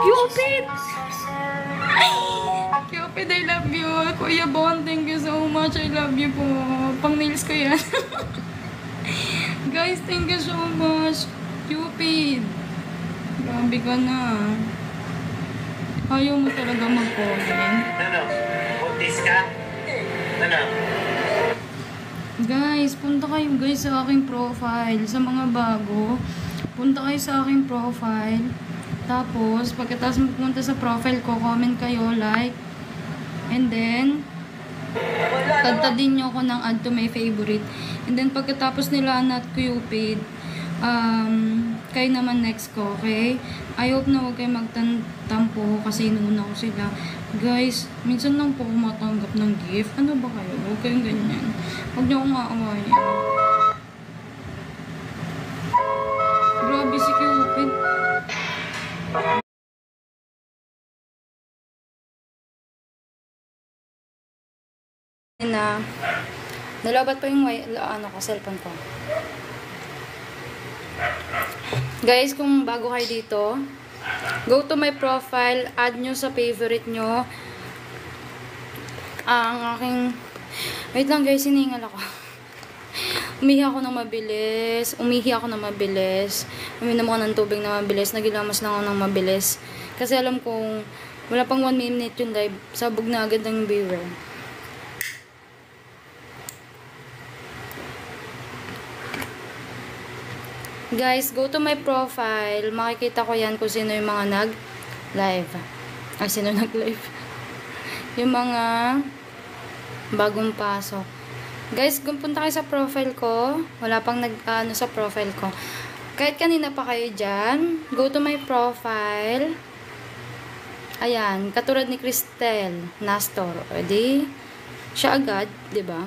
Cupid! Cupid, I love you. Kuya Bon, thank you so much. I love you po. Pang nails ko yan. Guys, thank you so much. Cupid. Grabe ka na. Ayaw mo talaga mag-comment. Ano? Buntis ka? Ano? Guys, punta kayo guys sa aking profile. Sa mga bago, punta kayo sa aking profile. Tapos, pagkatapos pupunta sa profile ko, comment kayo, like. And then, tagtadin nyo ako ng add to my favorite. And then, pagkatapos nila not Cupid, kayo naman next ko, okay? I hope na huwag kayo magtampo kasi inuuna ko sila. Guys, minsan lang po ako matanggap ng gift. Ano ba kayo? Huwag kayong ganyan. Huwag niyo akong aawayin. Grabe si Cupid. Na nalabat pa yung cellphone ko. Guys, kung bago kayo dito, go to my profile, add nyo sa favorite nyo ang aking, wait lang guys, siningal ako. Umihi ako ng mabilis, uminom ako ng tubig na mabilis, nagilamas lang ako ng mabilis kasi alam kong wala pang 1 minute yung live, sabog na agad ng viewer. Guys, go to my profile. Makikita ko yan kung sino yung mga nag-live. Sino nag-live? Yung mga bagong pasok. Guys, kung punta kayo sa profile ko, wala pang nag-ano sa profile ko. Kahit kanina pa kayo dyan, go to my profile. Ayan, katulad ni Cristel Nastor. O di, siya agad, 'di ba?